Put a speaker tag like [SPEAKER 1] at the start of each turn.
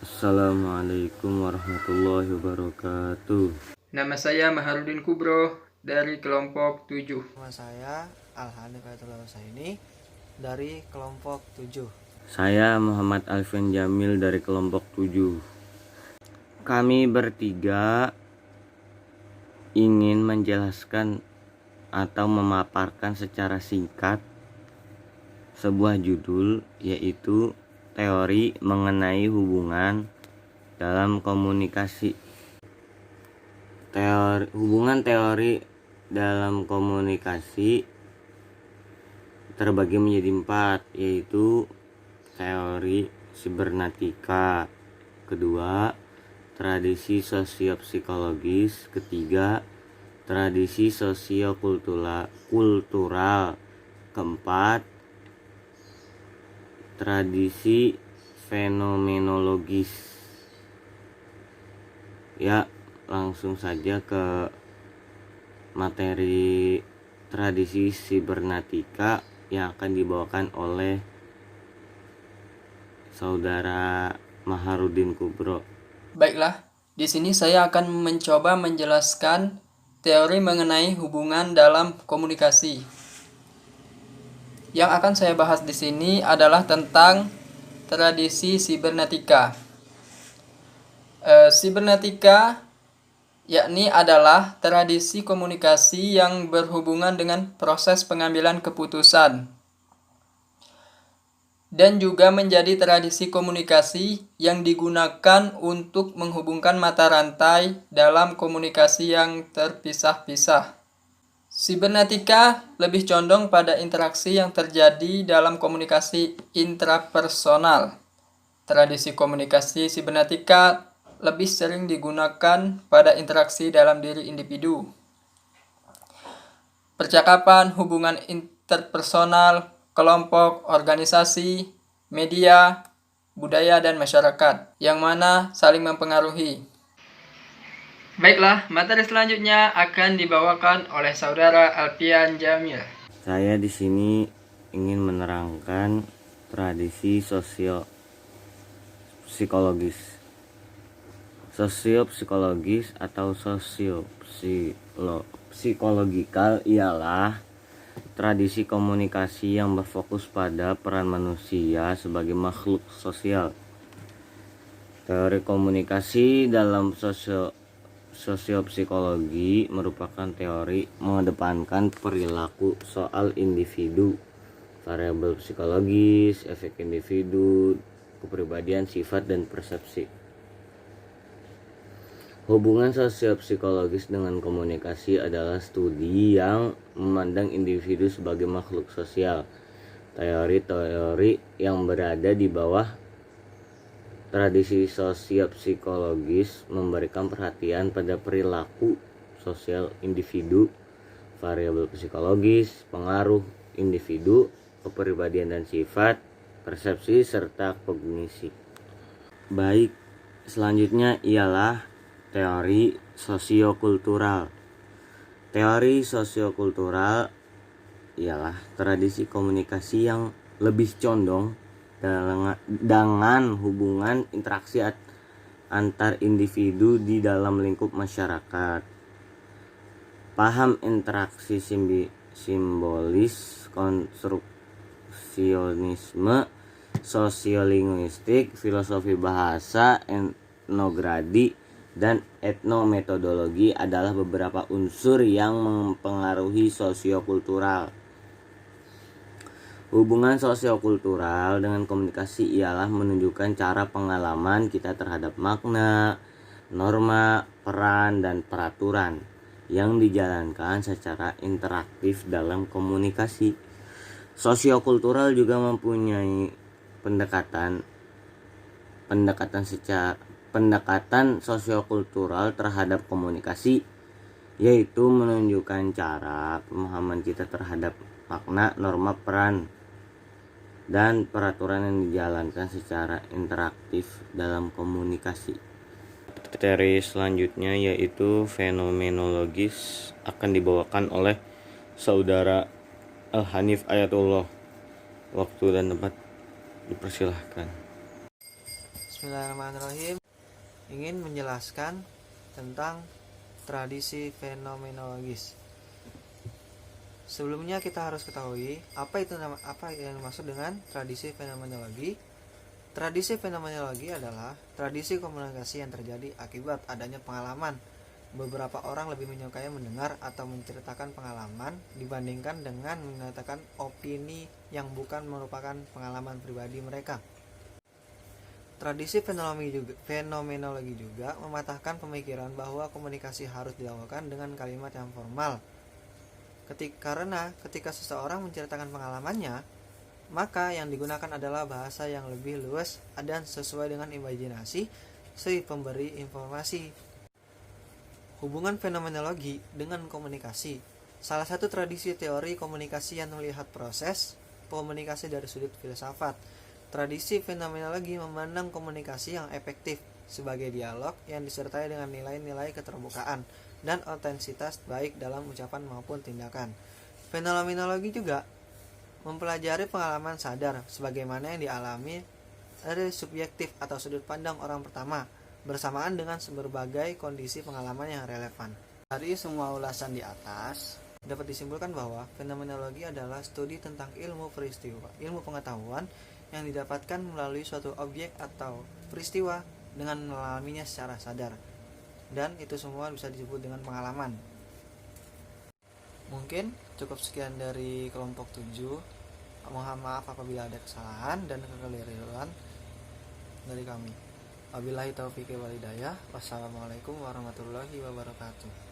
[SPEAKER 1] Assalamualaikum warahmatullahi wabarakatuh.
[SPEAKER 2] Nama saya Maharudin Kubro dari kelompok 7.
[SPEAKER 3] Nama saya Al-Hanif Ayatullah Husaini dari kelompok 7.
[SPEAKER 1] Saya Muhammad Alfian Jamil dari kelompok 7. Kami bertiga ingin menjelaskan atau memaparkan secara singkat sebuah judul, yaitu teori mengenai hubungan dalam komunikasi. Hubungan teori dalam komunikasi terbagi menjadi 4, yaitu teori sibernetika, kedua tradisi sosiopsikologis, ketiga tradisi sosiokultural, keempat tradisi fenomenologis. Ya, langsung saja ke materi tradisi sibernetika yang akan dibawakan oleh saudara Maharudin Kubro.
[SPEAKER 2] Baiklah, di sini saya akan mencoba menjelaskan teori mengenai hubungan dalam komunikasi. Yang akan saya bahas di sini adalah tentang tradisi sibernetika. Sibernetika yakni adalah tradisi komunikasi yang berhubungan dengan proses pengambilan keputusan, dan juga menjadi tradisi komunikasi yang digunakan untuk menghubungkan mata rantai dalam komunikasi yang terpisah-pisah. Sibernetika lebih condong pada interaksi yang terjadi dalam komunikasi intrapersonal. Tradisi komunikasi sibernetika lebih sering digunakan pada interaksi dalam diri individu, percakapan, hubungan interpersonal, kelompok, organisasi, media, budaya, dan masyarakat, yang mana saling mempengaruhi. Baiklah, materi selanjutnya akan dibawakan oleh saudara Alfian Jamil.
[SPEAKER 1] Saya di sini ingin menerangkan tradisi sosiopsikologis. Sosiopsikologis atau sosiopsikologikal ialah tradisi komunikasi yang berfokus pada peran manusia sebagai makhluk sosial. Teori komunikasi dalam sosiopsikologi merupakan teori mengedepankan perilaku soal individu, variabel psikologis, efek individu, kepribadian, sifat, dan persepsi. Hubungan sosiopsikologis dengan komunikasi adalah studi yang memandang individu sebagai makhluk sosial. Teori-teori yang berada di bawah tradisi sosiopsikologis memberikan perhatian pada perilaku sosial individu, variabel psikologis, pengaruh individu, kepribadian dan sifat, persepsi, serta kognisi. Baik, selanjutnya ialah teori sosiokultural. Teori sosiokultural ialah tradisi komunikasi yang lebih condong dengan hubungan interaksi antar individu di dalam lingkup masyarakat. Paham interaksi simbolis, konstruksionisme, sosiolinguistik, filosofi bahasa, etnografi, dan etnometodologi adalah beberapa unsur yang mempengaruhi sosiokultural. Hubungan sosiokultural dengan komunikasi ialah menunjukkan cara pengalaman kita terhadap makna, norma, peran, dan peraturan yang dijalankan secara interaktif dalam komunikasi. Sosiokultural juga mempunyai pendekatan sosiokultural terhadap komunikasi, yaitu menunjukkan cara pemahaman kita terhadap makna, norma, peran, dan peraturan yang dijalankan secara interaktif dalam komunikasi. Materi selanjutnya yaitu fenomenologis akan dibawakan oleh saudara Al-Hanif Ayatullah. Waktu dan tempat dipersilahkan.
[SPEAKER 3] Bismillahirrahmanirrahim. Ingin menjelaskan tentang tradisi fenomenologis. Sebelumnya kita harus ketahui apa yang dimaksud dengan tradisi fenomenologi. Tradisi fenomenologi adalah tradisi komunikasi yang terjadi akibat adanya pengalaman. Beberapa orang lebih menyukai mendengar atau menceritakan pengalaman dibandingkan dengan menyatakan opini yang bukan merupakan pengalaman pribadi mereka. Tradisi fenomenologi juga mematahkan pemikiran bahwa komunikasi harus dilakukan dengan kalimat yang formal. Karena ketika seseorang menceritakan pengalamannya, maka yang digunakan adalah bahasa yang lebih luas dan sesuai dengan imajinasi si pemberi informasi. Hubungan fenomenologi dengan komunikasi. Salah satu tradisi teori komunikasi yang melihat proses komunikasi dari sudut filsafat. Tradisi fenomenologi memandang komunikasi yang efektif sebagai dialog yang disertai dengan nilai-nilai keterbukaan dan otentitas baik dalam ucapan maupun tindakan. Fenomenologi juga mempelajari pengalaman sadar sebagaimana yang dialami dari subjektif atau sudut pandang orang pertama bersamaan dengan berbagai kondisi pengalaman yang relevan. Dari semua ulasan di atas, dapat disimpulkan bahwa fenomenologi adalah studi tentang ilmu pengetahuan yang didapatkan melalui suatu objek atau peristiwa dengan mengalaminya secara sadar. Dan itu semua bisa disebut dengan pengalaman. Mungkin cukup sekian dari kelompok 7. Mohon maaf apabila ada kesalahan dan kekeliruan dari kami. Wabillahi taufiq wal hidayah. Wassalamualaikum warahmatullahi wabarakatuh.